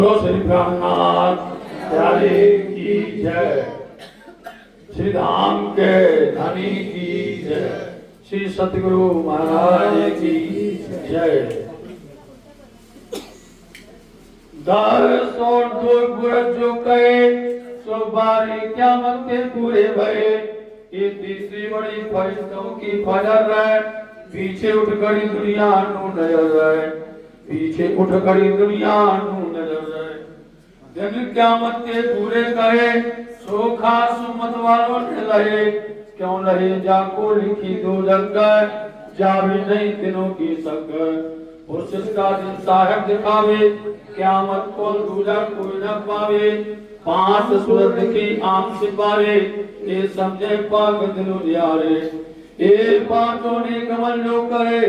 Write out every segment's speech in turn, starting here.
श्री प्राणनाथ प्यारे की जय, श्री धाम के धनी की जय, श्री सतगुरु महाराज की जय। दसों जो कहे सो बारी क़यामत के पूरे भये। ये तीसरी बड़ी फरिश्तों की फजर है, पीछे उठ खड़ी दुनिया नू नजर है, पीछे उठ खड़ी दुनिया नू नजर है। दिन क़यामत के पूरे कहे सो खास उम्मत वालों ने लहे, क्यों लहे जाको लिखी दो जग जा भी नहीं दिनों की सक। का दिन साहब दिखावे क़यामत को दूजा कोई न पावे। पांच सूरत की आम सिपारे ये समझे पाक दिलो यारे। ये पांचों ने कमल जो करे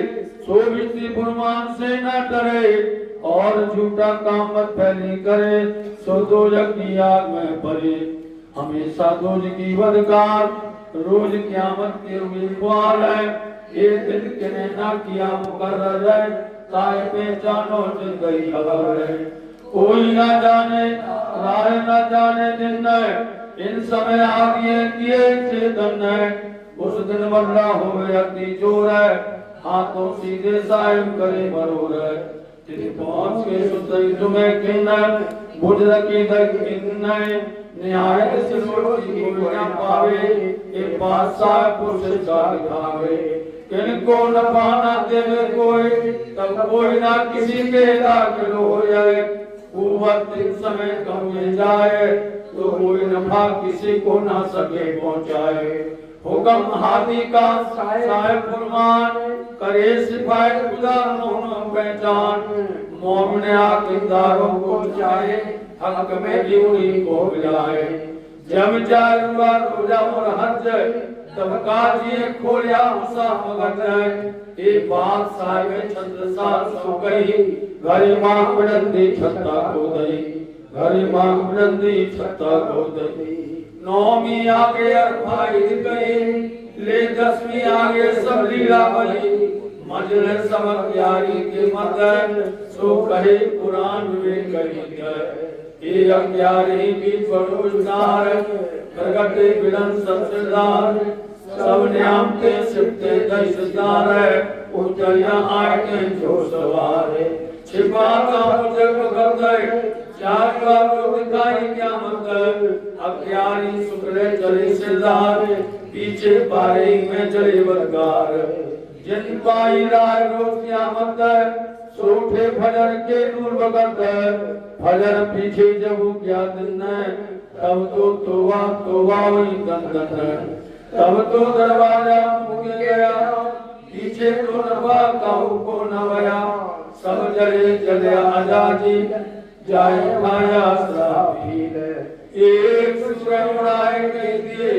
सो विष्णु फुरमान से न डरे, और झूठा काम मत फैली करे सो दोजख की आग में पड़े। हमेशा दोज की बदकार रोज क़यामत के उम्मीदवार है। एक दिन के ने ना किया मुकर्रर है, ताए पहचानो जिंदगी खबर है। कोई ना जाने राह ना जाने दिन है, इन समय आगे किए चेतन है। उस दिन बदला होवे अति जोर है, हाथों सीधे साहिब करे मरोर है। तिथे पहुंच के सुतई तुम्हें किन्नर बुझ रखी तक किन्नय निहायत सिरोजी कोई न पावे। ये बादशाह पुरुष का दिखावे, किनको न पाना देवे कोई तब कोई ना किसी के दाखिल हो जाए। कुवत दिन समय कम मिल जाए तो कोई नफा किसी को ना सके पहुंचाए। हुक्म हाथी का साहिब फुरमान करे सिपाही खुदा मोहन पहचान। मोमिन आकिदारों को चाहे हक में जीवनी को मिलाए। जब चार बार रोजा और हज तब काजिए खोलिया मुसा मगन। ये बात साहिब छत्रसाल सो कही घरी मां बुलंदी छत्ता को दई, घरी मां बुलंदी छत्ता को दई। नौमी आगे अरफाई गई ले दसवीं आगे सब लीला बनी। मजले सबक यारी के मदन सो कहे कुरान में कही गए। ये अज्ञानी भी बड़ोजगार प्रगटे बिलन सबसेदार। सब न्याम के सिपते दशदार है, उजया आके जो सवार है। छिपा का मुझे भगत है, चार बार दिखाई क़यामत। अज्ञानी शुक्र चले सिरदार, पीछे बारी में चले बदकार। जिन पाई राय रोज क़यामत सोठे फजर के नूर भगत। फजर पीछे जब क्या दिन तब तो तोवा वही दंदन। तब तो दरवाजा मुझ गया, पीछे तो नफा काहू को न भया। सब जले जले आजादी जाए खाया सराफील। एक सूरज उड़ाए के दिए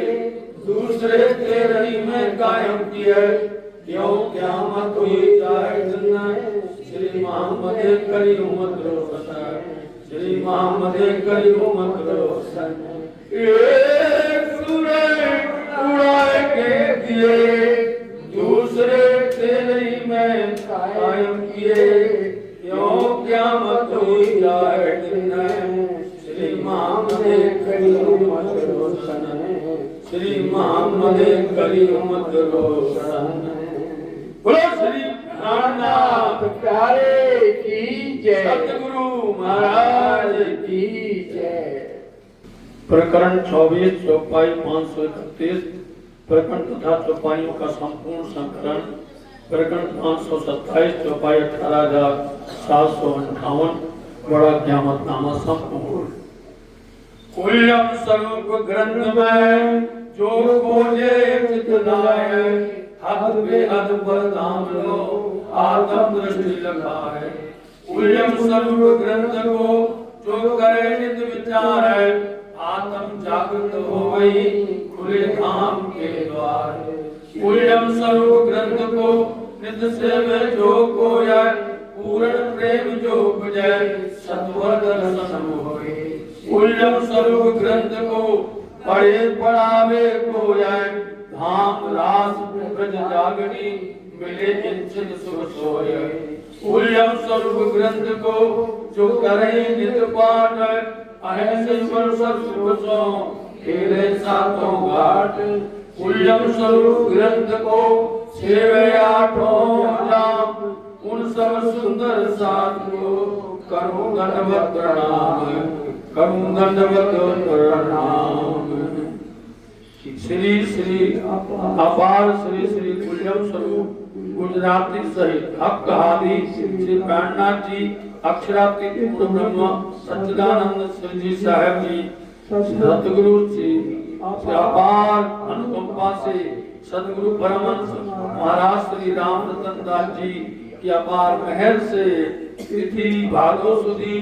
दूसरे तेरही में कायम किए। क्यों क़यामत हुई जाए दिन श्री मोहम्मद करी उम्मत रोशन, श्री मोहम्मद करी उम्मत रोशन। एक सूरज उड़ाए के दिए दूसरे तेरही में कायम किए। क्यों क़यामत हुई जाए दिन श्री मोहम्मद करी उम्मत रोशन, श्री मोहम्मद करी उम्मत रोशन। बोलो श्री प्राणनाथ प्यारे की जय, सतगुरु महाराज की जय। प्रकरण 24 चौपाई 531 प्रकरण तथा चौपाइयों का संपूर्ण संकलन। प्रकरण 527 चौपाई 18,758 बड़ा क़यामत नामा संपूर्ण। कुल्लम स्वरूप ग्रंथ में जो खोजे चितलाए, हद बेहद बरदाम लो आत्म दृष्टि लगाए। कुल्लम स्वरूप ग्रंथ को जो करे नित विचार है, आत्म जागृत हो गई खुले धाम के द्वार। कुल्लम स्वरूप ग्रंथ को नित सेवे जो कोय, पूर्ण प्रेम जो बुझे सत्वर दर्शन होए। कुल्लम स्वरूप ग्रंथ को पढ़े पढ़ावे कोय, धाम रास ब्रज जागनी मिले इच्छित सुख सोय। उल्लम स्वरूप ग्रंथ को जो करे नित पाठ ऐसे पर सब सुख सो खेले सातों घाट। उल्लम स्वरूप ग्रंथ को सेवे आठों नाम उन सब सुंदर साथ को करूं दंडवत प्रणाम, करूं दंडवत प्रणाम। श्री श्री अपार श्री श्री उल्लम स्वरूप गुजराती सहित हक आदि श्री प्राणनाथ जी अक्षरातीत पूर्ण ब्रह्म सच्चिदानंद श्री जी साहब जी सतगुरु जी अपार अनुकंपा से सदगुरु परमहंस महाराज श्री राम रतन दास जी की अपार मेहर से तिथि भादो सुदी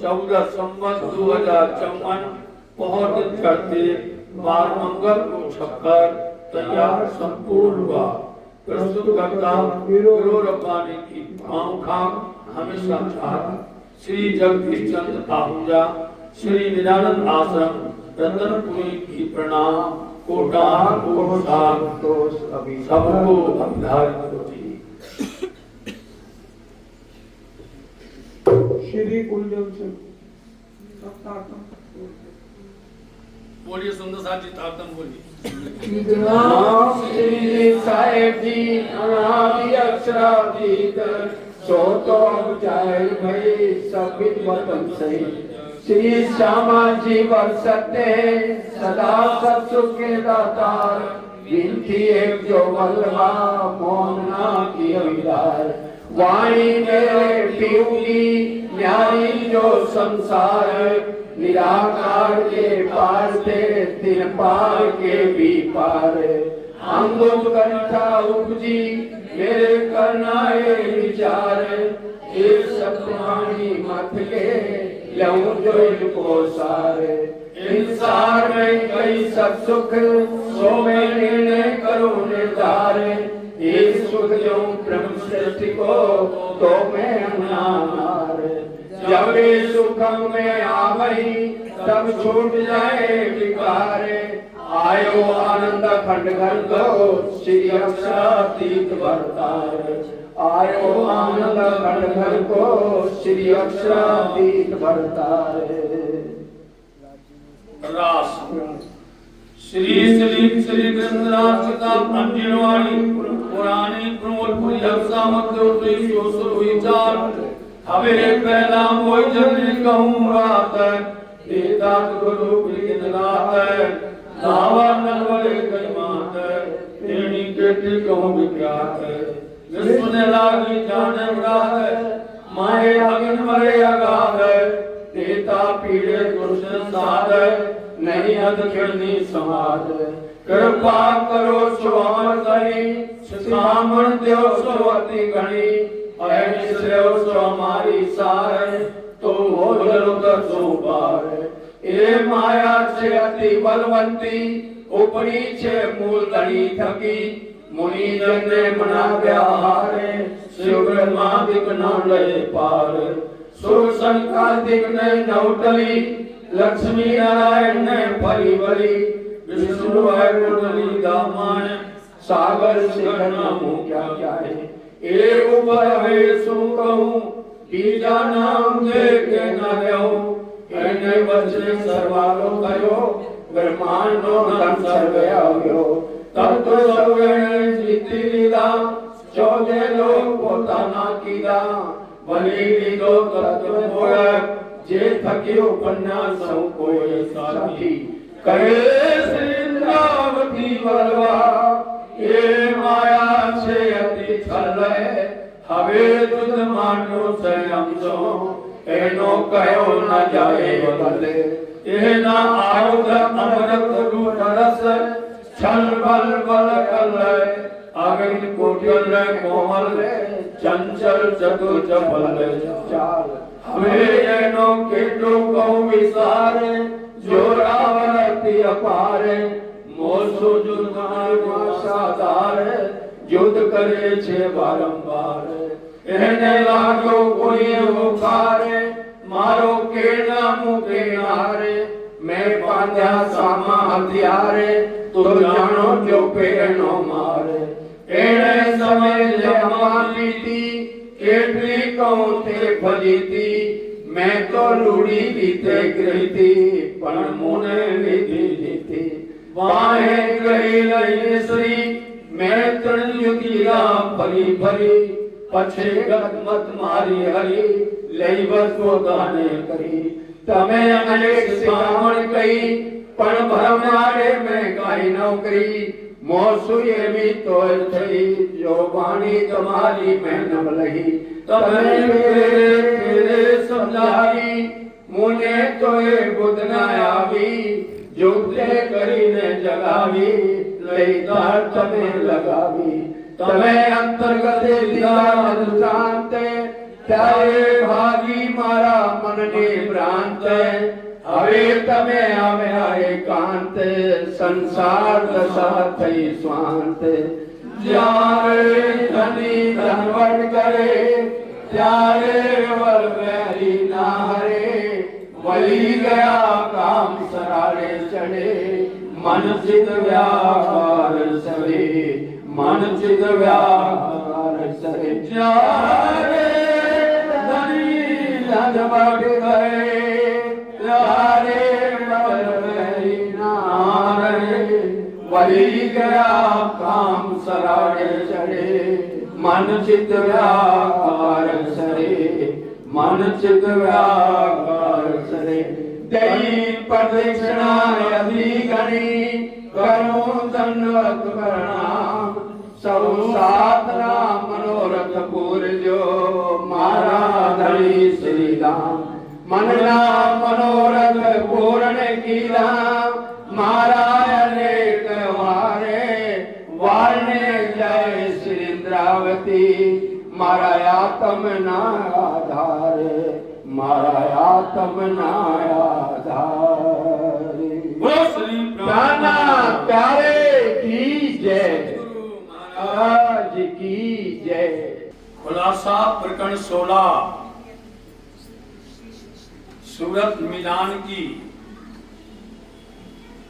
14 संवत 2054 बहुत दिन करते बार मंगल को छक्कर तैयार संपूर्ण हुआ। प्रस्तुत करता गुरु रब्बानी की खाम हमेशा चाहता श्री जगदीश चंद्र आहूजा श्री निरानंद आश्रम रतनपुरी की प्रणाम कोटान कोटान सबको अभिधारित होती। श्री कुलदेव से बोलिए सुंदर साहब जी ताकतम बोलिए। श्री साहेब जी अनादि अक्षरातीत सो तो जाए भाई सब वतन सही। श्री श्यामा जी बरसते सदा सत्सुख के दातार विनती एक जो बलवा मोहना की अविदार। वाणी मेरे पीऊगी न्यारी जो संसार निराकार के पार थे तीन पार के भी पार। अंगुम कंठा उपजी मेरे करनाए विचार एक सप्तानी मत के लहू जो इनको सार। इंसार में कई सब सुख सो में निर्णय करो निर्धार। एक सुख जो ब्रह्म सृष्टि को तो मैं अनार। जब सुखम में आवई तब छूट जाए विकार। आयो आनंद खंड घर को श्री अक्षरातीत भरतार। आयो आनंद खंड घर को श्री अक्षरातीत भरतार। रास श्री श्री श्री ग्रंथराज का अंजनवाणी पुरानी प्रमोदपुरी अक्षामत विचार हवे पहला मोई जल्दी कहूँ रात देता गुरु प्रीत रात नावा नलवले कई मात तेरी केटी कहूँ विख्यात विश्व ने लागी जाने रात माहे अग्नि मरे अगाध देता पीड़े दुष्ट साध नहीं अध खिड़नी समाज। कृपा करो सुहावन गणी सामन देव सुवती गणी ऐनी श्रेय सो हमारी सार तो हो जरूर सो पार। ए माया छे अति बलवंती उपरी छे मूल धनी थकी मुनि जन ने मना व्याहारे शिव ब्रह्मा दिक न लय पार। सुर संकाल दिक ने नौटली लक्ष्मी नारायण ने फली बली विष्णु है कुंडली दामान सागर शिखर नामो क्या क्या है। एक ऊपर है सो कहूँ बीजा नाम दे के न रहो ऐने बचने सर्वालो करो ब्रह्मांडो धन सर्वयो। तब तो सर्वे जीती लीला 14 लोग पोताना कीला बली लीलो तत्व मोड़ जे थकी उपन्यास कोई साथी करे श्रींद्रावती बलवा। ये माया से अति छल हवे तुझ मानो से हमसो एनो कहो न जाए बदले। ये न आयुध अमृत रूप रस छल बल बल कल अग्नि कोटिल कोमल चंचल चतुर चपल चाल। हवे एनो केटो कहूँ विसार जो रावरती अपार मोसो जुद साधार युद्ध करे छे बारंबार। एने लागो कोई मुखार मारो के नामु के नारे मैं पांध्या सामा हथियारे तो जानो जो पेनो मारे। एने समय जमा पीती કેટલી કહું તે ભજીતી मैं तो लूड़ी बीते गई पण मुने विधि जीती वाहे गई लई श्री मैं तरण युगिया भरी भरी पछे गत मारी हरी लई बसो गाने करी तमे अनेक सिखामण कई पण भरमाड़े में काई नौकरी मोसु एवी तोय थई जो वाणी तुम्हारी मैं न लही तमे तेरे समझाई मुने तोय बुध न आवी जुगते करीने जगावी लई तार तमे लगावी तमे अंतर्गत दीदार शांते त्यारे भागी मारा मनने भ्रांत હવે તમે આવ્યા એકાંત સંસાર દશા થઈ સ્વાંત જ્યારે ધની ધનવટ કરે ત્યારે વરવેરી ના હરે વળી ગયા કામ સરારે ચડે મન ચિત વ્યાપાર સરે મન ચિત વ્યાપાર સરે જ્યારે ધની ધનવટ કરે ત્યારે વરવેરી ના હરે વળી ગયા કામ સરારે ચડે मन चित व्यापार सरे मन चित व्यापार सरे दई प्रदक्षिणा यदि गणी करो दंडवत प्रणाम सब साधना मनोरथ पूरजो मारा धनी श्री राम मनना मनोरथ पूर्ण कीला मारा अनेक वारे वारने जय श्री इंद्रावती मारा आत्म ना आधारे मारा आत्म ना आधारे बोलो श्री प्राणा प्यारे की जय महाराज की जय। खुलासा प्रकरण 16 सूरत मिलान की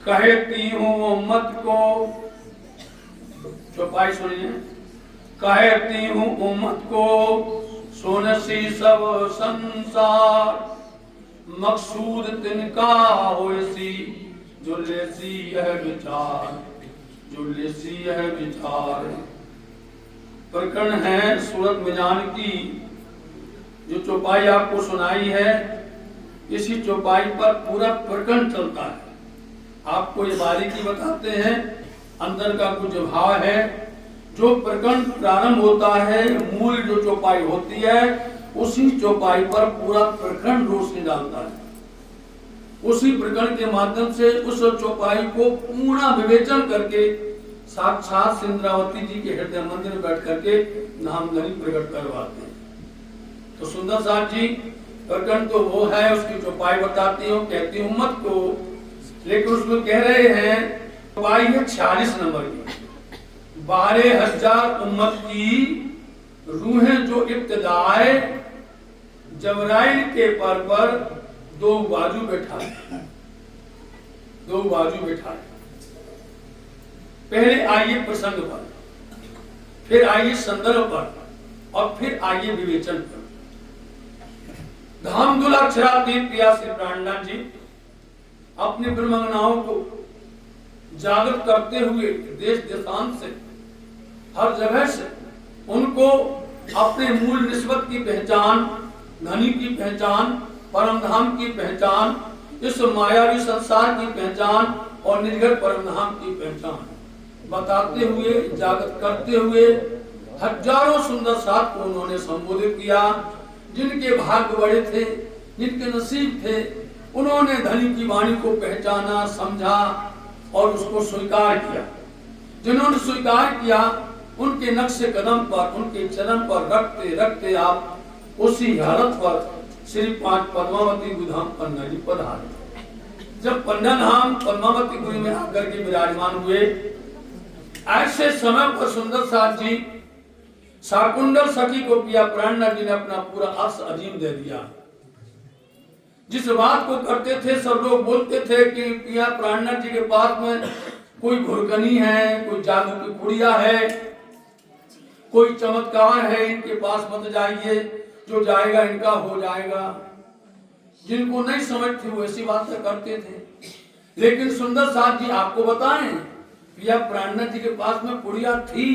कहती हूँ उम्मत को चौपाई सुनिए कहती हूँ उम्मत को सोनसी सब संसार मकसूद तिनका होसी जो लेसी यह विचार जो लेसी यह विचार। प्रकरण है सूरत मिलान की जो चौपाई आपको सुनाई है इसी चौपाई पर पूरा प्रकरण चलता है। आपको ये बारीकी बताते हैं अंदर का कुछ भाव है। जो प्रकरण प्रारंभ होता है मूल जो चौपाई होती है उसी चौपाई पर पूरा प्रकरण रोशनी डालता है। उसी प्रकरण के माध्यम से उस चौपाई को पूर्ण विवेचन करके साक्षात इंद्रावती जी के हृदय मंदिर में बैठ करके नामधनी प्रकट करवाते हैं। तो सुंदर साहब जी प्रकरण तो वो है उसकी चौपाई बताती हूँ कहती हूँ उम्मत को, लेकिन उसमें कह रहे हैं चौपाई है 46 नंबर की 12,000 उम्मत की रूहें जो इब्तिदाए जबराइल के पर दो बाजू बैठाए पहले आइए प्रसंग पर, फिर आइए संदर्भ पर और फिर आइए विवेचन पर। धामदुलाक्षरातीत प्रिया श्री प्राणनाथ जी अपने ब्रह्मज्ञाओं को जागृत करते हुए देश देशांत से हर जगह से उनको अपने मूल निस्बत की पहचान, धनी की पहचान, परम धाम की पहचान, इस मायावी संसार की पहचान और निर्गत परम धाम की पहचान बताते हुए जागृत करते हुए हजारों सुंदर साथ को उन्होंने संबोधित किया। जिनके भाग्य बड़े थे, जिनके नसीब थे, उन्होंने धनी की वाणी को पहचाना, समझा और उसको स्वीकार किया। जिन्होंने स्वीकार किया उनके नक्शे कदम पर, उनके चरण पर रखते रखते आप उसी हालत पर श्री 5 पद्मावती गुधाम पन्ना जी पधारे। जब पन्ना धाम पद्मावती गुरी में आकर के विराजमान हुए, ऐसे समय पर सुंदर साथ जी शाकुंडल सखी को पिया प्राणनाथ जी ने अपना पूरा अर्श अजीम दे दिया। जिस बात को करते थे सब लोग बोलते थे कि पिया प्राणनाथ जी के पास में कोई घुरकनी है, कोई जादू की पुड़िया है। कोई चमत्कार है इनके पास मत जाइए, जो जाएगा इनका हो जाएगा। जिनको नहीं समझ थी वो ऐसी बातें करते थे। लेकिन सुंदर साथ जी आपको बताएं, यह प्राणनाथ जी के पास में पुड़िया थी,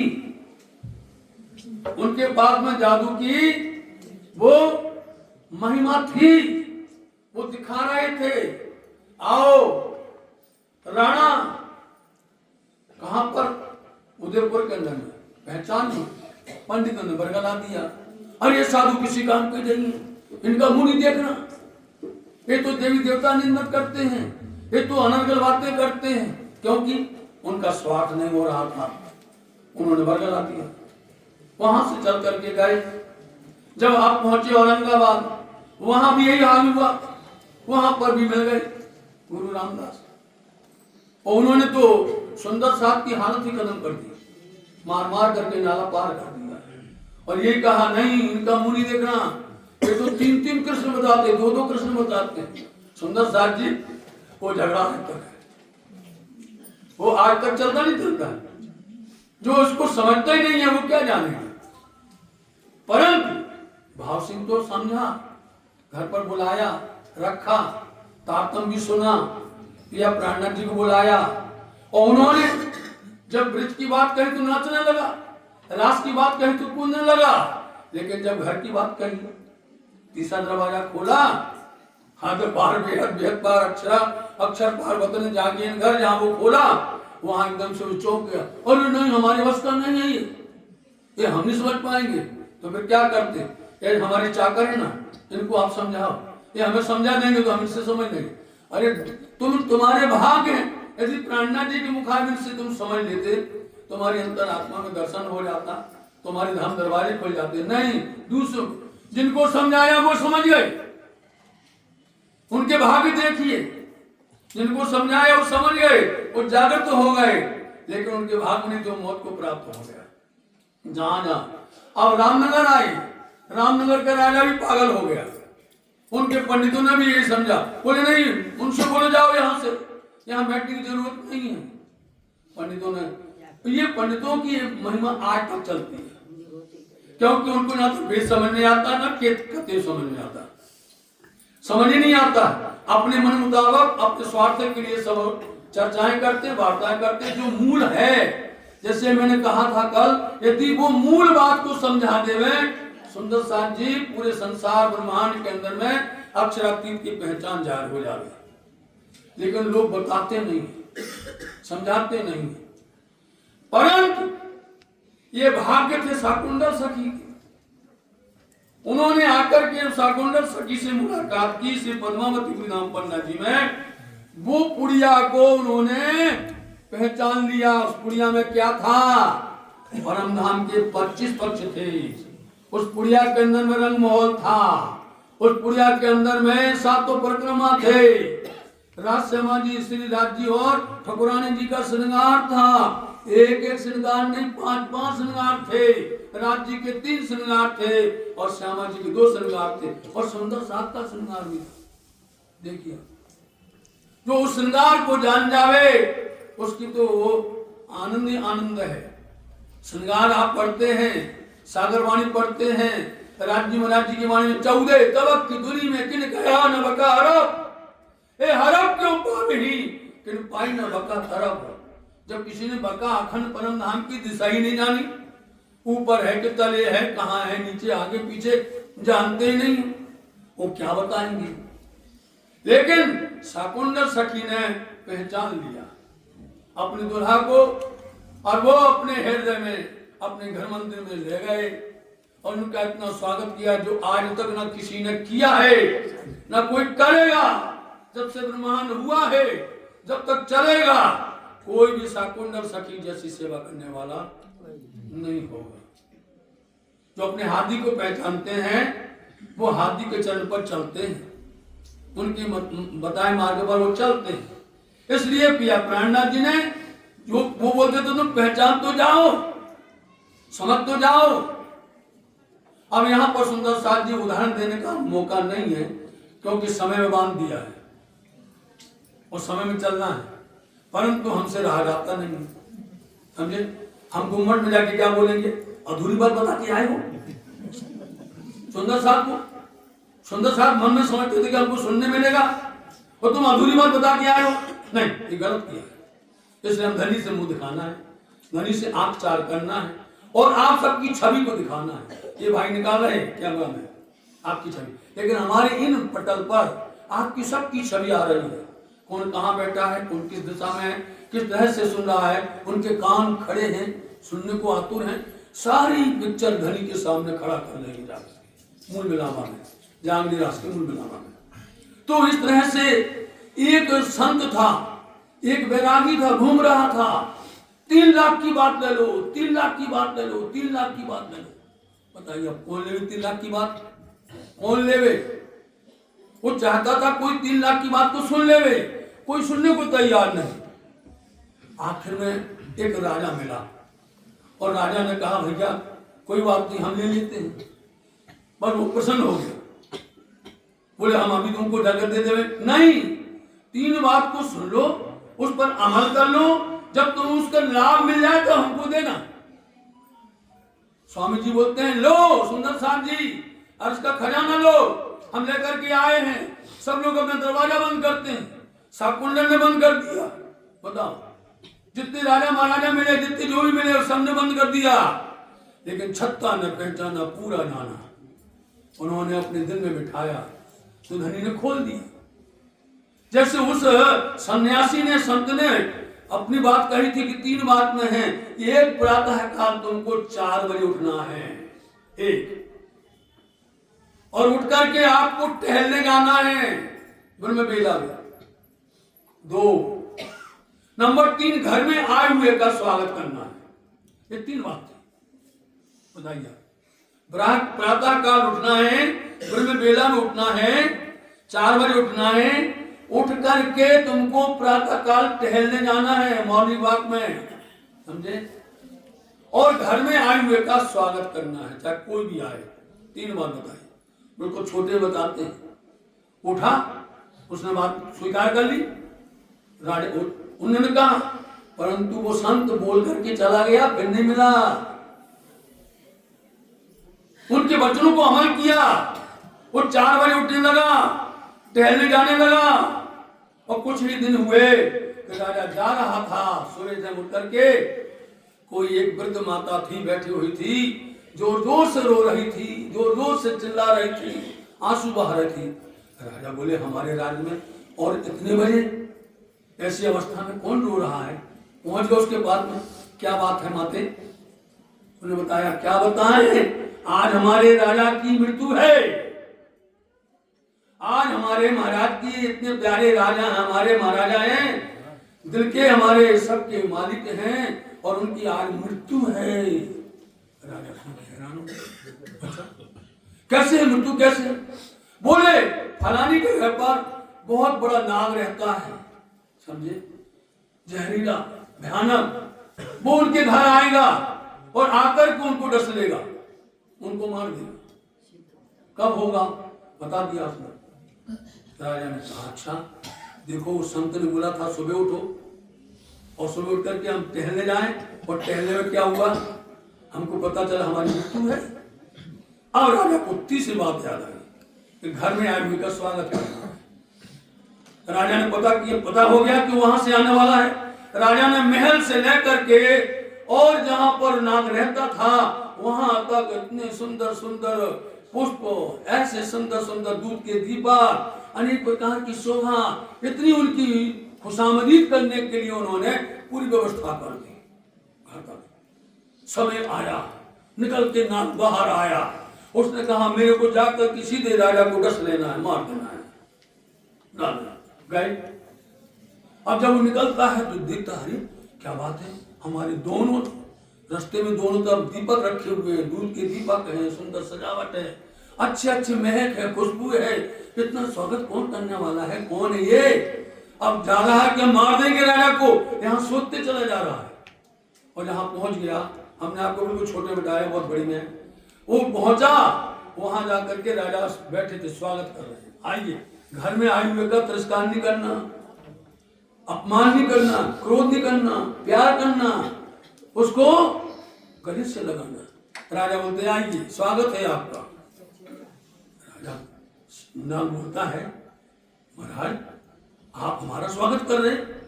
उनके पास में जादू की वो महिमा थी, वो दिखा रहे थे। आओ राणा, कहां पर? उदयपुर के अंदर में पहचान ली। पंडितों ने बरगला दिया, अरे साधु किसी काम के नहीं, इनका मुंह नहीं देखना, ये तो देवी देवता निंदन करते हैं, ये तो अनर्गल बातें करते हैं। क्योंकि उनका स्वार्थ नहीं हो रहा था, उन्होंने बरगला दिया। वहां से चल करके गए, जब आप पहुंचे औरंगाबाद, वहां भी यही हाल हुआ, वहां पर भी मिल गए गुरु रामदास, और उन्होंने तो सुंदर साहब की हालत ही खत्म कर दी, मार मार करके नाला पार कर दिया। और ये कहा नहीं, इनका मुंह नहीं देखना, ये तो 3-3 कृष्ण बताते, 2-2 कृष्ण बताते। सुंदर साहब जी वो झगड़ा आज तक है, वो आज तक चलता नहीं चलता। जो उसको समझता ही नहीं है वो क्या जानेगा। परंतु भाव सिंह तो समझा, घर पर बुलाया, रखा, तारतम भी सुना, या प्राणनाथ जी को बुलाया, और उन्होंने जब ब्रज की बात कही तो नाचने लगा, रास की बात कही तो कूदने लगा। लेकिन जब घर की बात कही, तीसरा दरवाजा खोला, हाथ पार बेहद बेहद पार अक्षर पार वतन जागे घर, जहां वो खोला वहां एकदम से वो चौंक गया, अरे नहीं हमारे बस का नहीं है ये हम नहीं समझ पाएंगे। तो फिर क्या करते, ये हमारे चाकर है ना, इनको आप समझाओ, ये हमें समझा देंगे तो हम इनसे समझ लेंगे। अरे तुम्हारे भाग हैं, यदि प्राणनाथ जी के मुखाबिल से तुम समझ लेते, तुम्हारी अंतर आत्मा में दर्शन हो जाता, तुम्हारे धाम दरवाजे खुल जाते। नहीं, दूसरों जिनको समझाया वो समझ गए, उनके भाग्य देखिए, जिनको समझाया वो समझ गए, वो जागृत तो हो गए, लेकिन उनके भाग्य में जो मौत को प्राप्त हो गया। जहां जहां अब रामनगर आए, रामनगर का राजा भी पागल हो गया, उनके पंडितों ने भी यही समझा, बोले नहीं उनसे बोले जाओ यहां से, यहां बैठने की जरूरत नहीं है। पंडितों ने, ये पंडितों की महिमा आज तक चलती है, क्योंकि उनको ना तो वेद समझ नहीं आता, ना कते समझ नहीं आता, समझ ही नहीं आता। अपने मन मुताबिक अपने स्वार्थ के लिए सब चर्चाएं करते, वार्ताएं करते। जो मूल है, जैसे मैंने कहा था कल, यदि वो मूल बात को समझा देवे सुंदर साथ जी, पूरे संसार ब्रह्मांड के अंदर में अक्षरातीत की पहचान जाहिर हो जाए। लेकिन लोग बताते नहीं, समझाते नहीं। परंतु ये भाग्य थे शाकुंतल सखी के, उन्होंने आकर के शाकुंतल सखी से मुलाकात की, श्री पद्मावती नाम पन्ना जी में। वो पुड़िया को उन्होंने पहचान लिया। उस पुड़िया में क्या था? परम धाम के 25 पक्ष थे। उस पुड़िया के अंदर में रंग महल था, उस पुड़िया के अंदर में 7 परिक्रमा थे, राजश्यामा जी, श्री राज जी और ठकुरानी जी का श्रृंगार था। एक एक श्रृंगार नहीं, 5-5 श्रृंगार थे। राज जी के 3 श्रृंगार थे और श्यामा जी के 2 श्रृंगार थे, और सुंदर साथ का श्रृंगार भी था। देखिए, जो उस श्रृंगार को जान जावे उसकी तो वो आनंद ही आनंद है। श्रृंगार आप पढ़ते हैं, सागर वाणी पढ़ते हैं, राज्य महाराज जी की वाणी में 14 तबक की दूरी में किन कहा न बका हरप, ए हरप क्यों पावही किन पाई न बका तरफ। जब किसी ने बका अखंड परम धाम की दिशा ही नहीं जानी, ऊपर है कि तले है, कहाँ है, नीचे आगे पीछे जानते ही नहीं, वो क्या बताएंगे। लेकिन शाकुंतल सखी ने पहचान लिया अपनी दुल्हा को, और वो अपने हृदय में, अपने घर मंदिर में ले गए और उनका इतना स्वागत किया जो आज तक न किसी ने किया है, न कोई करेगा। जब से ब्रह्मांड हुआ है, जब तक चलेगा, कोई भी शाकुंतल सखी जैसी सेवा करने वाला नहीं होगा। जो अपने हाथी को पहचानते हैं वो हाथी के चरण पर चलते हैं, उनके बताए मार्ग पर वो चलते हैं। इसलिए पिया प्राणनाथ जी ने जो वो बोलते थे, तुम पहचान तो जाओ, समझ तो जाओ। अब यहां पर सुंदर साथ जी उदाहरण देने का मौका नहीं है, क्योंकि समय में बांध दिया है और समय में चलना है, परंतु हमसे रहा जाता नहीं। समझे, हम घूमट में जाके क्या बोलेंगे, अधूरी बात बता के आए हो सुंदर साहब को। सुंदर साहब मन में समझते थे कि हमको सुनने मिलेगा और तुम अधूरी बात बता के आए हो। नहीं, ये गलत किया है। इसलिए हम धनी से मुंह दिखाना है, धनी से आंख चार करना है और आप सबकी छवि को दिखाना है। ये भाई निकाल रहे हैं कैमरा में आपकी छवि, लेकिन हमारे इन पटल पर आपकी सबकी छवि आ रही है। कौन कहाँ बैठा है, कौन किस दिशा में है, किस तरह से सुन रहा है, उनके कान खड़े हैं, सुनने को आतुर हैं। सारी पिक्चर धनी के सामने खड़ा कर लेंगे जाकर मूल मिलामा में, जांगली रास के मूल मिलामा में। तो इस तरह से एक संत था, एक वैरागी था, घूम रहा था। 3 लाख की बात ले लो, 3 लाख की बात ले लो, 3 लाख की बात ले लो। बताइए अब कौन लेवे 3 लाख की बात, कौन लेवे? वो चाहता था कोई 3 लाख की बात को सुन लेवे, कोई सुनने को तैयार नहीं। आखिर में एक राजा मिला और राजा ने कहा भैया कोई बात नहीं, हम ले लेते हैं। बस वो प्रसन्न हो गया, बोले हम अभी तुमको डगर दे देवे नहीं, 3 बात को सुन लो, उस पर अमल कर लो, जब तुम उसका लाभ मिल जाए तो हमको देना। स्वामी जी बोलते हैं लो सुंदर साहब जी, अर्ज का खजाना लो, हम लेकर के आए हैं। सब लोग अपना दरवाजा बंद करते हैं, साकुंडन ने बंद कर दिया। बताओ, जितने राजा महाराजा मिले, जितने जो भी मिले, सबने बंद कर दिया। लेकिन छत्ता ने पहचाना, पूरा जाना, उन्होंने अपने दिल में बिठाया तो धनी ने खोल दिया। जैसे उस सन्यासी ने, संत ने अपनी बात कही थी कि 3 बात में है, एक प्रातः काल तुमको 4 बजे उठना है, एक, और उठ करके आपको टहलने जाना है ब्रह्म बेला में, 2, नंबर 3 घर में आए हुए का स्वागत करना है। ये 3 बात थी। बताइए, प्रातः काल उठना है, ब्रह्म बेला में उठना है, 4 बजे उठना है, उठ करके तुमको प्रातः काल टहलने जाना है मॉर्निंग वॉक में, समझे, और घर में आए हुए का स्वागत करना है, चाहे कोई भी आए। 3 बात बताई, बिल्कुल छोटे बताते हैं। उठा, उसने बात स्वीकार कर ली, राजा उन्होंने कहा, परंतु वो संत बोल करके चला गया, फिर नहीं मिला। उनके वचनों को अमल किया, वो 4 बजे उठने लगा, टहलने जाने लगा। और कुछ ही दिन हुए कि राजा जा रहा था, सूर्य से उठ करके कोई एक वृद्ध माता थी, बैठी हुई थी, जोर जोर से रो रही थी, जोर जोर से चिल्ला रही थी, आंसू बहा रही थी। राजा बोले हमारे राज्य में और इतने बजे ऐसी अवस्था में कौन रो रहा है? पहुंच गए उसके बाद में, क्या बात है माते? उन्होंने बताया, क्या बताएं, आज हमारे राजा की मृत्यु है, आज हमारे महाराज की, इतने प्यारे राजा हमारे महाराजा हैं, दिल के हमारे सबके मालिक हैं, और उनकी आज मृत्यु है। राजा हैरान हो गए, अच्छा कैसे मृत्यु, कैसे? बोले फलानी के घर पर बहुत बड़ा नाग रहता है, समझे, जहरीला, भयानक, वो उनके घर आएगा और आकर के उनको डस लेगा, उनको मार देगा। कब होगा? बता दिया उसने। राजा ने कहा अच्छा, देखो उस संत ने बोला था सुबह उठो, और सुबह उठ करके हम टहलने जाएं, और टहलने में क्या हुआ, हमको पता चला हमारी मृत्यु है। अब राजा को तीसरी बात याद आई कि घर में आए हुए का स्वागत करना है। राजा ने पता हो गया कि वहां से आने वाला है। राजा ने महल से लेकर के और जहां पर नाग रहता था वहां तक इतने सुंदर सुंदर पुष्प, ऐसे सुंदर सुंदर दूध के दीपा, अनेक प्रकार की शोभा, इतनी उनकी खुशामदीद करने के लिए उन्होंने पूरी व्यवस्था कर दी। घर तक समय आया, निकल के नाग बाहर आया, उसने कहा मेरे को जाकर किसी दे राजा को डस लेना है, मार देना है। गए, अब जब वो निकलता है तो देखता है क्या बात है, हमारे दोनों रास्ते में दोनों तरफ दीपक रखे हुए हैं, दूध के दीपक हैं, सुंदर सजावट है, अच्छे अच्छे महक है, खुशबू है, इतना स्वागत कौन करने वाला है, कौन है ये? अब जा रहा है कि मार देंगे राजा को, यहाँ सोचते चला जा रहा है। और जहाँ पहुंच गया, हमने आपको बिल्कुल छोटे बताया, बहुत बड़ी में वो पहुंचा, वहां जाकर के राजा बैठे थे, स्वागत कर रहे हैं, आइए। घर में आए हुए का तिरस्कार नहीं करना, अपमान नहीं करना, क्रोध नहीं करना, प्यार करना, उसको गले से लगाना, राजा बोलते आइए, स्वागत है आपका। राजा नाम बोलता है, महाराज आप हमारा स्वागत कर रहे हैं?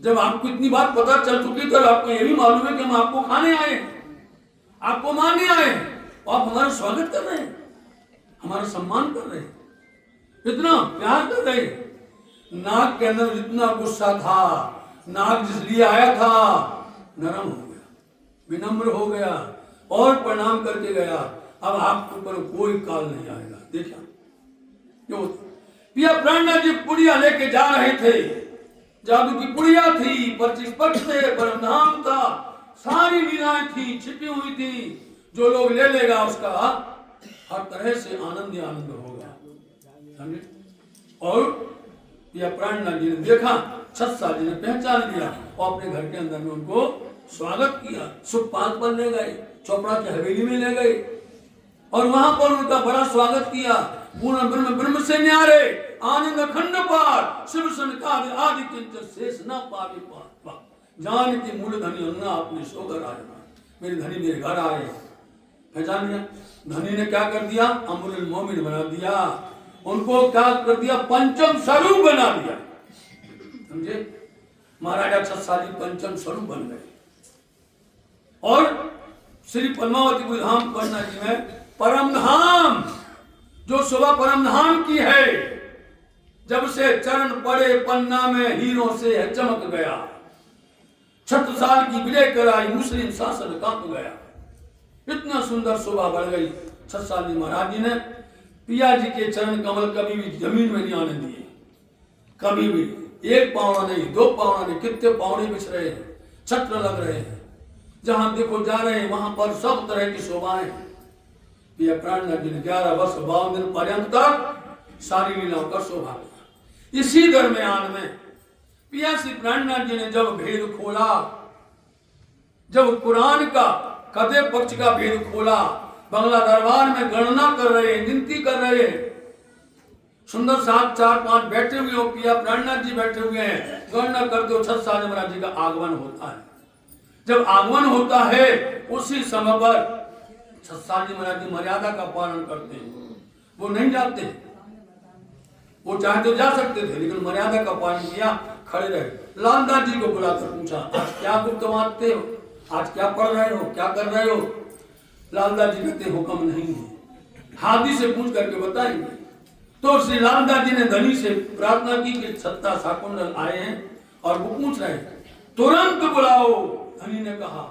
जब आपको इतनी बात पता चल चुकी तो आपको ये भी मालूम है कि हम आपको खाने आए, आपको मारने आए, और आप हमारा स्वागत कर रहे हैं, हमारा सम्मान कर रहे हैं, इतना प्यार कर रहे हैं। नाग के अंदर जितना गुस्सा था, नाग जिस लिए आया था नरम हो गया, विनम्र हो गया और प्रणाम करके गया। अब आपके ऊपर कोई काल नहीं आएगा। देखा क्यों? पिया प्राणनाथ जी पुड़िया लेके जा रहे थे, जादू की पुड़िया थी, परचिस्पट थे, परमधाम था, सारी लीलाएं थी, छिपी हुई थी। जो लोग ले लेगा उसका हर तरह से आनंद ही आनंद होगा, समझे? और पिया प्राणनाथ जी ने देखा, छत्सा जी ने पहचान लिया और अपने घर के अंदर में उनको स्वागत किया। सुखपात पर ले गए, चोपड़ा की हवेली में ले गए और वहां पर उनका बड़ा स्वागत किया। पूर्ण ब्रह्म ब्रह्म से न्यारे, आनंद अखंड पार, शिव सनकादि आदि किंचन शेष न पावे पार। जान की मूल धनी अन्ना अपने सोगर आजना, मेरे धनी मेरे घर आए। पहचान लिया? धनी ने क्या कर दिया? अमरुल मोमिन बना दिया, उनको क्या कर दिया? पंचम स्वरूप बना दिया, समझे? महाराजा छत्साली पंचम स्वरूप बन गए। और श्री पद्मावती धाम पन्ना जी में परम धाम, जो सुबह परम धाम की है, जब से चरण पड़े पन्ना में हीरों से है चमक गया। 6 साल की विजय कराई, मुस्लिम शासन कांप गया। इतना सुंदर शोभा बढ़ गई। छत्साली महाराज जी ने पिया जी के चरण कमल कभी भी जमीन में नहीं आने दिए, कभी भी। एक पावड़ा नहीं, 2 पावड़ा नहीं, कितने पावड़े बिछ रहे हैं, छत्र लग रहे हैं, जहां देखो जा रहे हैं वहां पर सब तरह की शोभाएं। पिया प्राणनाथ जी ने 11 वर्ष 52 दिन पर्यंत तक सारी लीलाओं का शोभा किया। इसी दरमियान में पिया श्री प्राणनाथ जी ने जब भेद खोला, जब कुरान का कदे पक्ष का भेद खोला, बंगला दरबार में गणना कर रहे हैं, गिनती कर रहे हैं, सुंदर 7 4 5 बैठे हुए हो, पिया प्राणनाथ जी बैठे हुए हैं, गणना कर दो। छत्साली महाराज जी का आगमन होता है। जब आगमन होता है उसी समय पर छत्साली महाराज जी मर्यादा का पालन करते हैं, वो नहीं जाते, वो चाहे तो जा सकते थे, लेकिन मर्यादा का पालन किया, खड़े रहे। लालदास जी को बुलाकर पूछा, आज क्या गुप्त मानते हो, आज क्या पढ़ रहे हो, क्या कर रहे हो? लालदास जी कहते हुक्म नहीं है, हादी से पूछ करके बताएंगे। तो श्री लालदास जी ने धनी से प्रार्थना की कि छत्ता शाकुंडल आए हैं और वो पूछ रहे हैं, तुरंत बुलाओ। धनी ने कहा,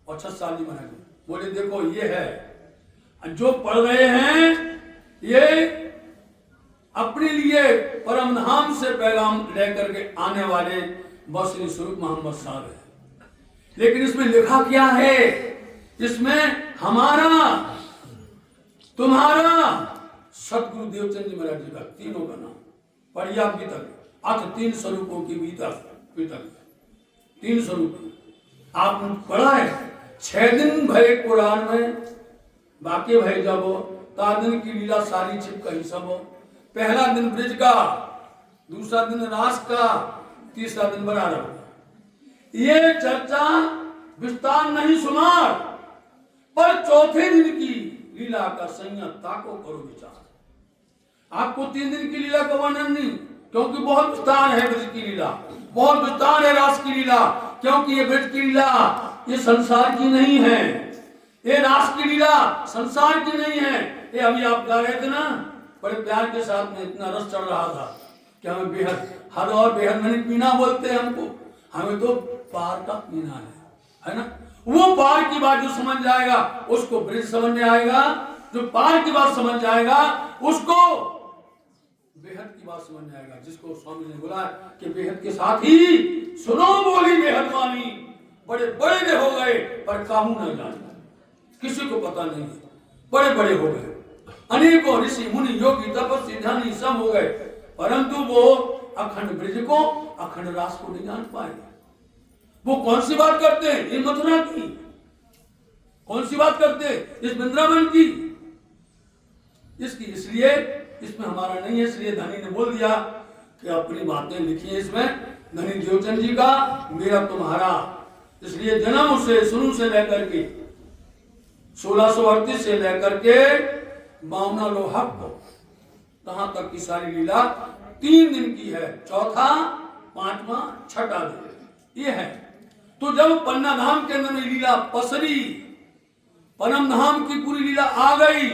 और छत्साली महाराज बोले देखो ये है जो पढ़ रहे हैं, ये अपने लिए परम धाम से पैगाम लेकर के आने वाले बस श्री स्वरूप मोहम्मद साहब है। लेकिन इसमें लिखा क्या है? इसमें हमारा तुम्हारा सतगुरु देवचंद जी महाराज जी का तीनों का नाम पढ़िया तक, अथ 3 स्वरूपों की तक 3 स्वरूप आपने पढ़ा है। 6 दिन भय कुरान में, बाकी भय जब तादिन की लीला सारी छिप कही सब। पहला दिन ब्रिज का, दूसरा दिन रास का, तीसरा दिन बराबर। ये चर्चा विस्तार नहीं सुमार, पर चौथे दिन की लीला का संयम ताको करो विचार। आपको 3 दिन की लीला का वर्णन नहीं, क्योंकि बहुत विस्तार है ब्रज की लीला, बहुत विस्तार है रास की लीला, क्योंकि ये ब्रज की लीला ये संसार की नहीं है, ये रास की लीला संसार की नहीं है। ये अभी आप गा रहे थे ना, बड़े प्यार के साथ में, इतना रस चढ़ रहा था कि हमें बेहद हद और बेहद नहीं पीना बोलते हैं हमको, हमें तो पार का पीना है ना। वो पार की बात जो समझ जाएगा उसको ब्रज समझ में आएगा, जो पार की बात समझ जाएगा उसको बेहद की बात समझ में आएगा। जिसको स्वामी ने बोला कि बेहद के साथ ही सुनो बोली बेहद वाणी, बड़े बड़े ने हो गए पर काहू न जाने, किसी को पता नहीं, बड़े बड़े हो गए, अनेकों ऋषि मुनि योगी तपस्वी ध्यानी सब हो गए, परंतु वो अखंड ब्रज को, अखंड रास को नहीं जान पाए। वो कौन सी बात करते हैं? ये मथुरा की। कौन सी बात करते हैं? इस वृंदावन की, इसकी। इसलिए इसमें हमारा नहीं है, इसलिए धनी ने बोल दिया कि अपनी बातें लिखिए इसमें, धनी देवचंद जी का, मेरा तुम्हारा। इसलिए जन्म से शुरू से लेकर के 1638 से लेकर के 52 लोहक को कहां तक की सारी लीला 3 दिन की है, चौथा, पांचवा, छठा दिन ये है। तो जब पन्ना धाम के अंदर में लीला पसरी, परम धाम की पूरी लीला आ गई,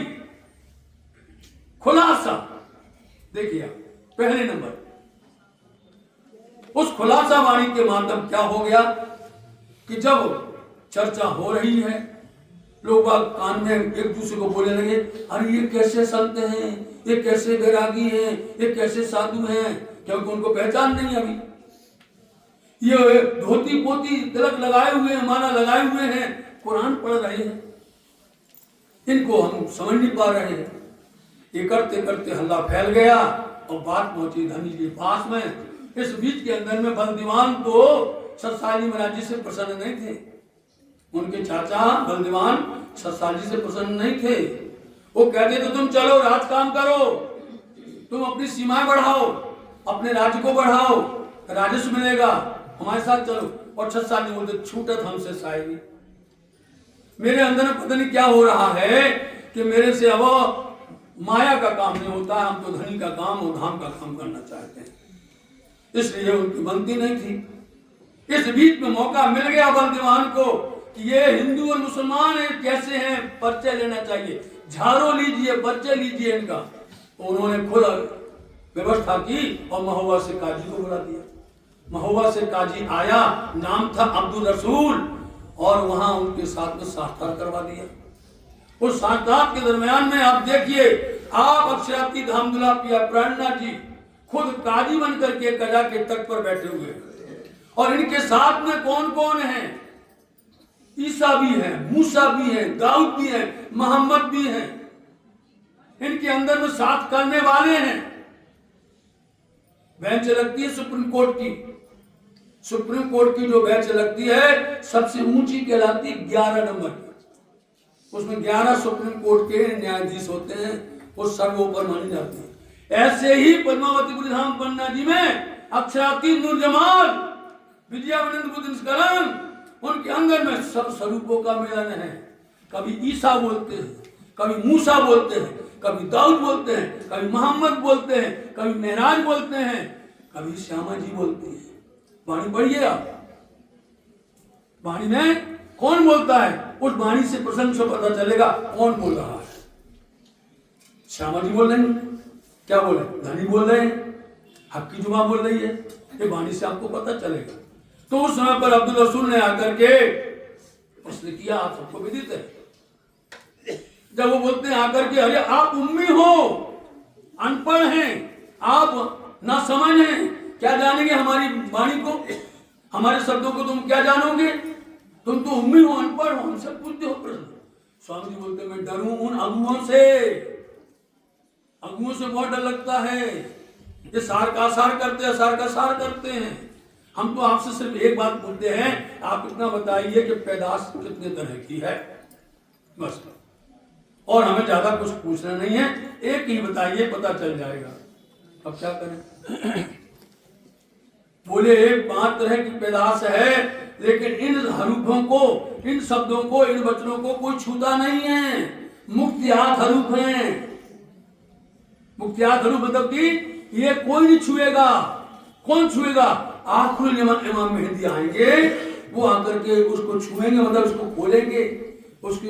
खुलासा देखिए पहले नंबर, उस खुलासा वाणी के माध्यम क्या हो गया कि जब चर्चा हो रही है, लोग कान में एक दूसरे को बोलने लगे, अरे ये कैसे संत हैं, ये कैसे वैरागी हैं, ये कैसे साधु हैं, क्योंकि उनको पहचान नहीं अभी। ये धोती पोती तिलक लगाए हुए हैं, माला लगाए हुए हैं, कुरान पढ़ रहे हैं, इनको हम समझ नहीं पा रहे हैं। ये करते करते हल्ला फैल गया और बात पहुंची धनी के पास में। इस बीच के अंदर में बलदीवान तो सतसाली महाराज जी से प्रसन्न नहीं थे, उनके चाचा बलदीवान सतसाली से प्रसन्न नहीं थे। वो कहते थे तुम चलो राज काम करो, तुम अपनी सीमाएं बढ़ाओ, अपने राज्य को बढ़ाओ, राजस्व मिलेगा, हमारे साथ चलो। और सतसाली बोलते छूटत हमसे साहेबी, मेरे अंदर में पता नहीं क्या हो रहा है कि मेरे से अब माया का काम नहीं होता है, हम तो धनी का काम और धाम का काम करना चाहते हैं, इसलिए उनकी बनती नहीं थी। इस बीच में मौका मिल गया बलदीवान को कि ये हिंदू और मुसलमान कैसे हैं, परिचय लेना चाहिए, झाड़ो लीजिए, परिचय लीजिए इनका। तो उन्होंने खुद व्यवस्था की और महुआ से काजी को बुला दिया। महुआ से काजी आया, नाम था अब्दुल रसूल, और वहां उनके साथ में साक्षात्कार करवा दिया। उस साक्षात्कार के दरमियान में आप देखिए, आप अक्षराती धामदुला पिया प्राणनाथ जी खुद काजी बन करके कजा के तट पर बैठे हुए हैं, और इनके साथ में कौन कौन है, ईसा भी है, मूसा भी है, दाऊद भी है, मोहम्मद भी है, इनके अंदर में साथ करने वाले हैं। बेंच लगती है सुप्रीम कोर्ट की, सुप्रीम कोर्ट की जो बेंच लगती है सबसे ऊंची कहलाती है 11 नंबर की, उसमें 11 सुप्रीम कोर्ट के न्यायाधीश होते हैं, वो सर्वोपरि मानी जाती है। ऐसे ही पद्मावती धाम पन्ना जी में अक्षराती नूरजमाल विद्यावनंद बुद्ध निष्कलन, उनके अंदर में सब स्वरूपों का मिलन है। कभी ईसा बोलते हैं, कभी मूसा बोलते हैं, कभी दाऊद बोलते हैं, कभी मोहम्मद बोलते हैं, कभी मेहराज बोलते हैं, कभी श्यामा जी बोलते हैं। वाणी पढ़िए आप, वाणी में कौन बोलता है, उस वाणी से प्रसंग से पता चलेगा कौन बोल रहा है। श्यामा जी बोल रहे हैं, क्या बोले, धनी बोल रहे हैं, हक की जुमा बोल रही है, ये वाणी से आपको पता चलेगा। तो उस समय पर अब्दुल रसूल ने आकर के प्रश्न किया, आप सबको विदित है। जब वो बोलते हैं आकर के, अरे आप उम्मी हो, अनपढ़ हैं, आप ना समझ हैं, क्या जानेंगे हमारी वाणी को, हमारे शब्दों को तुम क्या जानोगे, तुम तो उम्मी हो, अनपढ़ हो, हमसे पूछते हो प्रश्न। स्वामी जी बोलते मैं डरूं उन अगुओं से, अगुओं से बहुत डर लगता है, ये सार का सार करते हैं, सार का सार करते हैं। हम तो आपसे सिर्फ एक बात पूछते हैं, आप इतना बताइए कि पैदाश कितने तरह की है, बस, और हमें ज्यादा कुछ पूछना नहीं है, एक ही बताइए, पता चल जाएगा। अब क्या करें, बोले 5 तरह की पैदाश है, लेकिन इन हरूफों को, इन शब्दों को, इन वचनों को कोई छूता नहीं है, मुक्तियात हरूफ हैं। मुक्तियात हरूफ मतलब कि ये कोई नहीं छुएगा। कौन छुएगा, आखिरी इमाम मेहदी आएंगे, वो आकर के उसको छुएंगे, मतलब उसको खोलेंगे, उसकी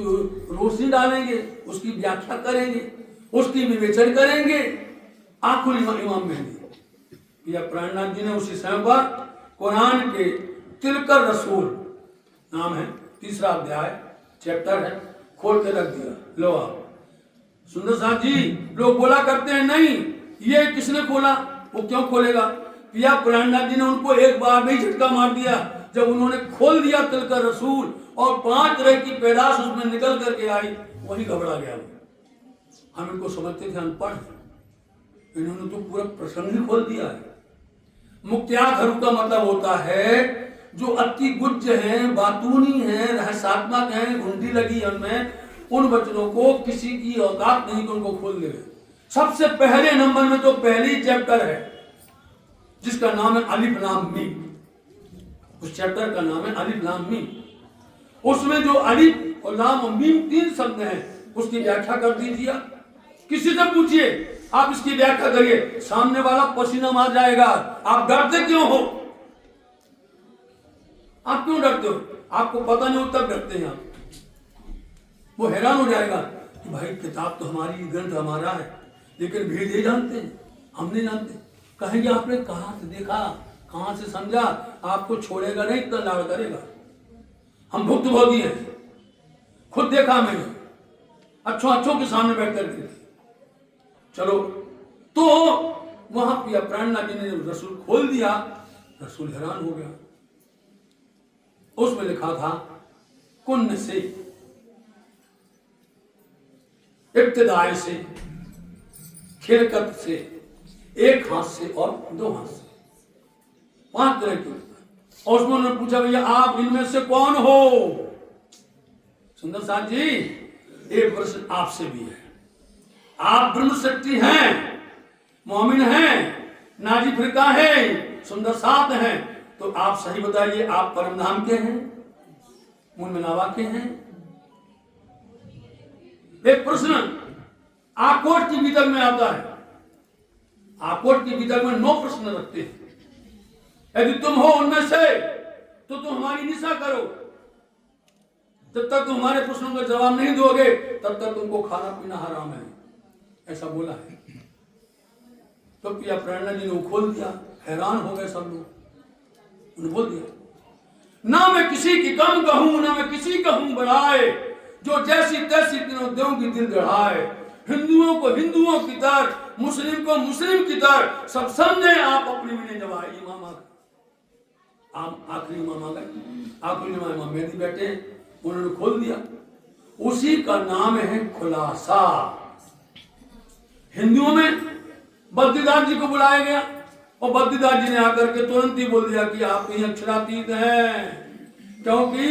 रोशनी डालेंगे, उसकी व्याख्या करेंगे, उसकी विवेचन करेंगे, आखिरी इमाम मेहदी। या प्राणनाथ जी ने उसी समय पर कुरान के तिलकर रसूल नाम है, 3रा अध्याय चैप्टर है, खोल के रख दिया। लो आप सुंदर साहब जी, लोग बोला करते हैं नहीं ये किसने खोला, वो क्यों खोलेगा। पिया प्राणनाथ जी ने उनको एक बार नहीं झटका मार दिया, जब उन्होंने खोल दिया तिलकर रसूल और 5 तरह की पैदाश उसमें निकल करके आई, वही घबरा गया। हम इनको समझते थे अनपढ़, इन्होंने तो पूरा प्रसंग ही खोल दिया है। मुक्तियात हरूफ का मतलब होता है जो अति गुज्ज हैं, बातूनी हैं, रहस्यात्मक हैं, घुंडी लगी उनमें, उन वचनों को किसी की औकात नहीं कि उनको खोल दे। सबसे पहले नंबर में तो पहली चैप्टर है जिसका नाम है अलिफ लाम मीम, उस चैप्टर का नाम है अलिफ लाम मीम। उसमें जो अलिफ और लाम और मीम 3 शब्द हैं, उसकी व्याख्या कर दीजिए। किसी से पूछिए, आप इसकी व्याख्या करिए, सामने वाला पसीना मार जाएगा। आप डरते क्यों हो? आप क्यों डरते हो? आपको पता नहीं हो तब डरते हैं आप। वो हैरान हो जाएगा कि भाई किताब तो हमारी, ग्रंथ हमारा है, लेकिन भेद ये जानते हैं, हम नहीं जानते। कहेंगे आपने कहाँ से देखा, कहाँ से समझा? आपको छोड़ेगा नहीं, इतना लाड़ करेगा। हम भुक्तभोगी हैं, खुद देखा मैंने, अच्छों के सामने बैठ कर। चलो, तो वहां पिया प्राणनाथ जी ने रसूल खोल दिया, रसूल हैरान हो गया। उसमें लिखा था कुन्न से, इब्तिदाई से, खिलकत से, एक हाथ से और 2 हाथ से, 5 तरह की। और उसमें उन्होंने पूछा, भैया आप इनमें से कौन हो? सुंदर साथ जी, एक प्रश्न आपसे भी है। आप ब्रह्मशक्ति हैं, मोमिन हैं, नाजी फिरका हैं, सुंदर साथ हैं, तो आप सही बताइए, आप परमधाम के हैं, मूल मिलावा के हैं? एक प्रश्न आकोट की भीतर में आता है। आकोट के भीतर में 9 प्रश्न रखते हैं। यदि तुम हो उनमें से तो तुम हमारी निशा करो। जब तक तुम हमारे प्रश्नों का जवाब नहीं दोगे तब तक तुमको खाना पीना हराम है, ऐसा बोला है। तो पिया प्रेरणा जी ने खोल दिया, हैरान हो गए सब लोग। उन्होंने बोल दिया, ना मैं किसी की कम कहूं, ना मैं किसी कहूं बढ़ाए, जो जैसी तैसी तीनों देव की दिल गढ़ाए। हिंदुओं को हिंदुओं की तरह, मुस्लिम को मुस्लिम की तरह, सब समझे आप अपनी मिले जवाए। इमाम आखिरी इमाम आ गए, आखिरी इमाम मेहदी बैठे, उन्होंने खोल दिया। उसी का नाम है खुलासा। हिंदुओं में बद्रीदास जी को बुलाया गया और बद्रीदास जी ने आकर के तुरंत ही बोल दिया कि आप ही अक्षरातीत हैं, क्योंकि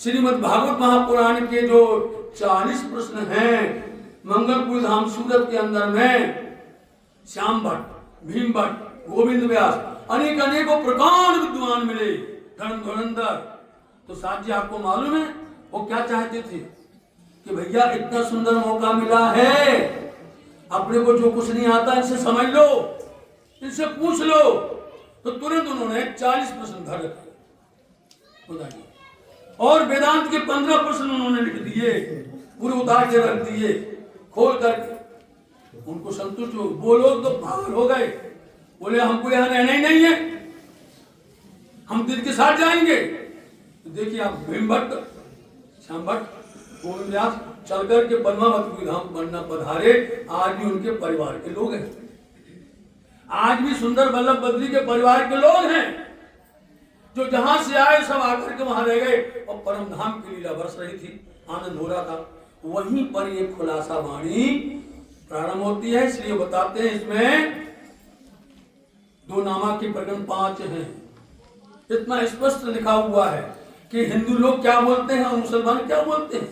श्रीमद् भागवत महापुराण के जो 40 प्रश्न हैं मंगलपुर धाम सूरत के अंदर में, श्याम भट्ट, भीम भट्ट, गोविंद व्यास, अनेकों प्रकांड विद्वान मिले, धुरंधर। तो साथ जी आपको मालूम है वो क्या चाहते थे कि भैया इतना सुंदर मौका मिला है, अपने को जो कुछ नहीं आता इनसे समझ लो, इनसे पूछ लो। तो तुरंत उन्होंने 40 प्रश्न धर रखे और वेदांत के 15 प्रश्न उन्होंने लिख दिए, पूरे उतार के रख दिए, खोल करके। उनको संतुष्ट हो, वो लोग तो पागल हो गए, बोले हमको यहाँ रहना ही नहीं है, हम दिल के साथ जाएंगे। तो देखिए आप भीम भट्ट, श्याम भट्ट, गोविंद व्यास चल करके पद्मावती धाम बनना पधारे, आज भी उनके परिवार के लोग हैं, आज भी सुंदर वल्लभ बद्री के परिवार के लोग हैं, जो जहां से आए सब आकर के वहां रह गए और परम धाम की लीला बरस रही थी, आनंद हो रहा था। वहीं पर ये खुलासा वाणी प्रारंभ होती है। इसलिए बताते हैं इसमें 2 नामा के प्रकरण 5 हैं। इतना स्पष्ट लिखा हुआ है कि हिंदू लोग क्या बोलते हैं और मुसलमान क्या बोलते हैं,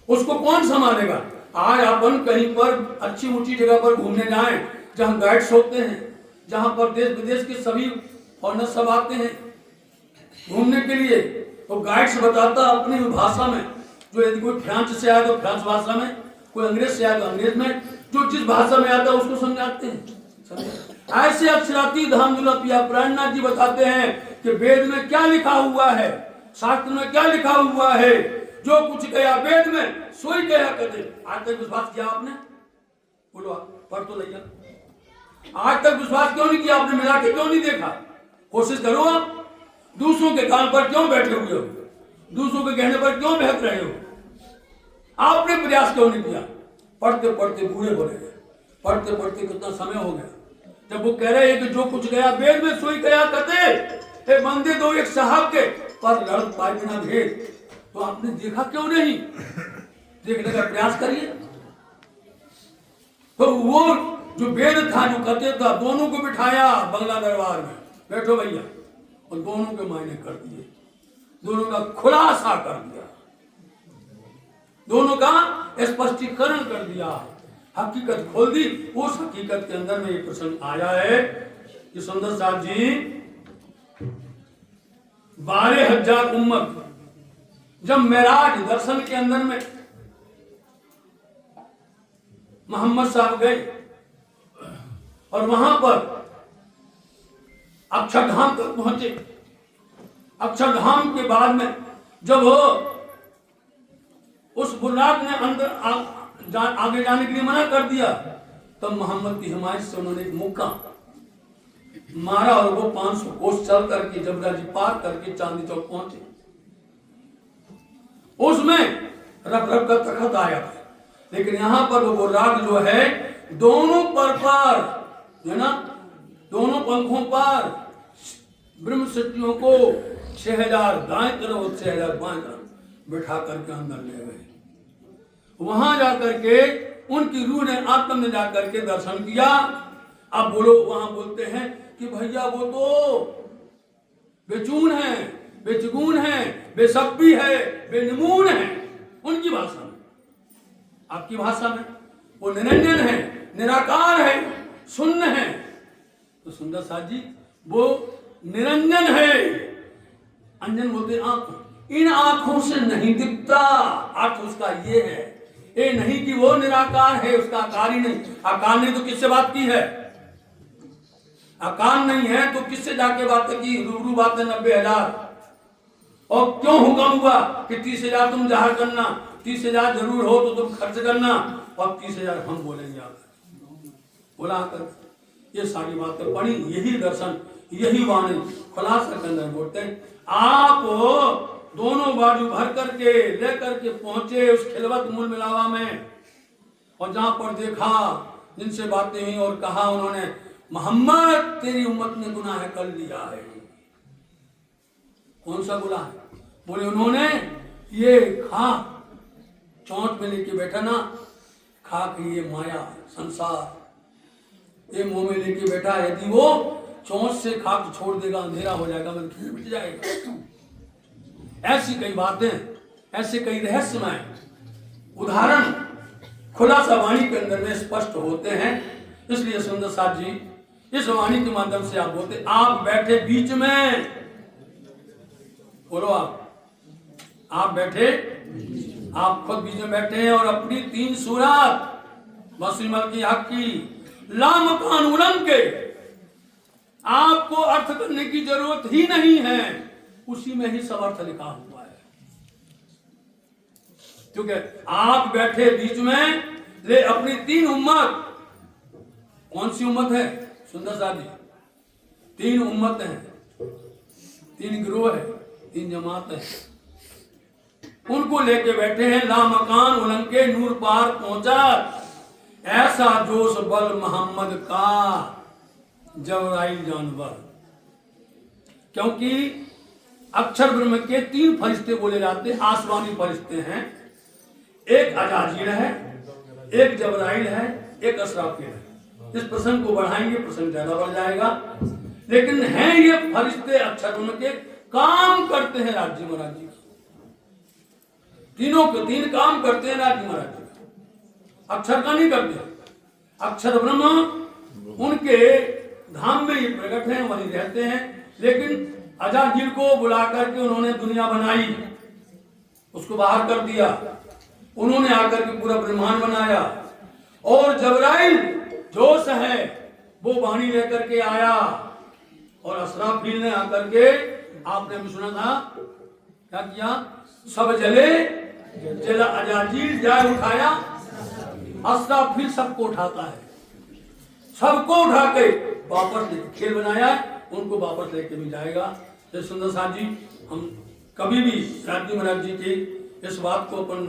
उसको कौन संभालेगा। आज अपन कहीं पर अच्छी ऊंची जगह पर घूमने जाएं, जहां गाइड्स होते हैं, जहां पर देश विदेश के सभी फॉरेनर सब आते हैं घूमने के लिए, तो गाइड्स बताता अपनी भाषा में, जो यदि कोई फ्रांस से आया तो फ्रांस भाषा में, कोई अंग्रेज से आया तो अंग्रेज में, जो जिस भाषा में आता है उसको समझाते हैं। ऐसे अक्षराती धाम पिया प्राणनाथ जी बताते हैं कि वेद में क्या लिखा हुआ है, शास्त्र में क्या लिखा हुआ है, जो कुछ गया वेद में सोई गया कदे। आज तक विश्वास किया आपने? बोलो आप, पढ़ तो लिया। आज तक विश्वास क्यों नहीं किया आपने? मिला के क्यों नहीं देखा? कोशिश करो आप। दूसरों के कान पर क्यों बैठे हुए हो? दूसरों के कहने पर क्यों बहक रहे हो? आपने प्रयास क्यों नहीं किया? पढ़ते पढ़ते बूढ़े हो गए, पढ़ते पढ़ते कितना समय हो गया। जब वो कह रहे हैं कि जो कुछ गया वेद में सोई गया कते, बंदे दो एक साहब के पर लड़ पाए बिना भेद, तो आपने देखा क्यों नहीं? देखने का प्रयास करिए। तो वो जो वेद था, जो कहते था, दोनों को बिठाया बंगला दरबार में, बैठो भैया, और दोनों के मायने कर दिए, दोनों का खुलासा कर दिया, दोनों का स्पष्टीकरण कर दिया, हकीकत खोल दी। उस हकीकत के अंदर में एक प्रसंग आया है कि सुंदर साहब जी 12,000 उम्मत जब मेराज दर्शन के अंदर में मोहम्मद साहब गए और वहां पर अक्षरधाम तक पहुंचे। अक्षरधाम के बाद में जब उस बुर्राक ने अंदर आगे जाने के लिए मना कर दिया, तब मोहम्मद की हिमायत से उन्होंने एक मुक्का मारा और वो 500 कोस चल करके जबरा जी पार करके चांदी चौक पहुंचे। उसमें रफ रफ का तखत आया था, लेकिन यहां पर वो बुर्राक जो है दोनों पर है ना, दोनों पंखों पर ब्रह्म शक्तियों को 6000 दाएं तरफ और 6000 बाएं तरफ बैठा करके अंदर ले गए। वहां जाकर के उनकी रूह ने आत्मा ने जाकर के दर्शन किया। अब वो लोग वहां बोलते हैं कि भैया वो तो बेचून है, बेचगुन है, बेसब्बी है, बेनमून है, उनकी भाषा में। आपकी भाषा में वो निरंजन है, निराकार है, शून्य है। तो सुंदर साथ जी वो निरंजन है, अंजन बोलते आंख, इन आंखों से नहीं दिखता। अर्थ उसका ये है, ये नहीं कि वो निराकार है, उसका आकार ही नहीं। आकार ने तो किससे बात की है? आकार नहीं है तो किससे जाके बात की? रूबरू बात है 90,000। और क्यों हुक्म हुआ कि 30,000 तुम जाहिर करना, 30,000 जरूर हो तो तुम खर्च करना, और 30,000 हम बोलेंगे आकर। बोला आकर ये सारी बातें पढ़ी, यही दर्शन, यही वाणी खुलासा के अंदर बोलते हैं। आप दोनों बाजू भर करके लेकर के पहुंचे उस खिलवत मूल मिलावा में, और जहां पर देखा जिनसे बातें हुई और कहा उन्होंने, मोहम्मद तेरी उम्मत ने गुनाह कर लिया है। कौन सा गुनाह है? बोले उन्होंने ये खाक चोंच में लेके बैठा ना, खाक ये माया संसार ये मुंह में लेके बैठा, यदि वो चोंच से खाक छोड़ देगा अंधेरा हो जाएगा, मैं खीर मिट जाएगा। ऐसी कई बातें, ऐसे कई रहस्यमय उदाहरण खुलासा वाणी के अंदर में स्पष्ट होते हैं। इसलिए सुंदर साथ जी इस वाणी के माध्यम से आप बोलते, आप बैठे बीच में, बोलो आप बैठे, आप खुद बीच में बैठे हैं और अपनी 3 सूरत मसीमल की हक की लामकान उलम के आपको अर्थ करने की जरूरत ही नहीं है, उसी में ही सब अर्थ लिखा हुआ है। क्योंकि आप बैठे बीच में ले अपनी 3 उम्मत, कौन सी उम्मत है सुंदर साहब जी? 3 उम्मत है, 3 गिरोह है, 3 जमात है, उनको लेके बैठे हैं। लामकान उलम के नूर पार पहुंचा, ऐसा जोश बल मोहम्मद का जबराइल जानवर। क्योंकि अक्षर ब्रह्म के 3 फरिश्ते बोले जाते, आसमानी फरिश्ते हैं। एक अजाजील है, एक जबराइल है, एक असराफील है। इस प्रसंग को बढ़ाएंगे, प्रसंग ज्यादा बढ़ जाएगा, लेकिन हैं ये फरिश्ते अक्षर ब्रह्म के, काम करते हैं राज्य महाराज जी। तीनों के 3 काम करते हैं राज्य महाराज जी, अक्षर का नहीं करते। अक्षर ब्रह्म उनके धाम में ये प्रकट हैं, वहीं रहते हैं, लेकिन अजाजील को बुला करके उन्होंने दुनिया बनाई, उसको बाहर कर दिया, उन्होंने आकर के पूरा ब्रह्मांड बनाया। और जबराइल जोश है वो वाणी लेकर के आया, और असराफील ने आकर के, आपने भी सुना था क्या किया, सब जले जला अजाजील जाए उठाया, असराफील सबको उठाता है, सबको उठा के वापस खेल बनाया, उनको वापस लेके भी जाएगा। तो सुंदर साथ जी हम कभी भी राज्य महाराज जी की इस बात को अपन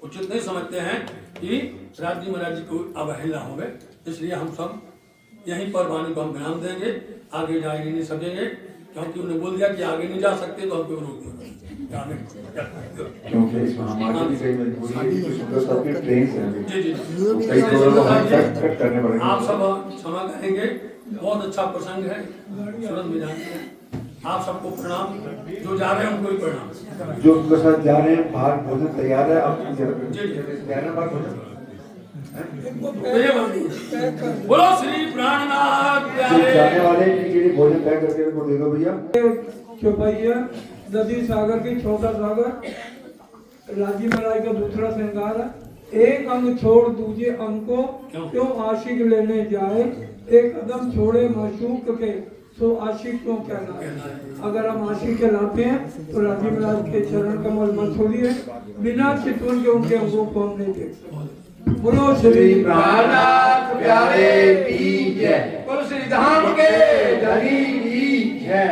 उचित नहीं समझते हैं कि राज्य महाराज जी को अवहेलना हो गए, इसलिए हम सब यहीं पर वाणी को हम विराम देंगे, आगे जाएंगे नहीं सकेंगे, क्योंकि उन्होंने बोल दिया कि आगे नहीं जा सकते तो हम क्यों रोक देंगे। क्योंकि इस महामारी की कई मजबूरी है, सुंदर साहब के ट्रेन हैं जी जी कई थोड़ा कट करने पड़ेंगे। आप सब क्षमा करेंगे, बहुत अच्छा प्रसंग है, सूरत में जाते हैं। आप सबको प्रणाम, जो जा रहे हैं उनको भी प्रणाम। जो उनके साथ जा रहे हैं बाहर भोजन तैयार है, आप तैयार है बाहर भोजन। बोलो श्री प्राणनाथ प्यारे। जाने वाले के लिए भोजन पैक करके उनको दे दो भैया। चौपाइया नदी सागर की छोटा सागर राजी महाराज का दूसरा श्रृंगार है। एक अंग छोड़ दूजे अंग को क्यों आशिक लेने जाए, एक कदम छोड़े माशूक के सो आशिक क्यों कहलाए। अगर हम आशिक कहलाते हैं तो राजी महाराज के चरण कमल मत छोड़िए, बिना चितवन के उनके अंगों को हम नहीं देख सकते। बोलो श्री प्राणनाथ प्यारे की जय। बोलो श्री धाम के धनी की जय।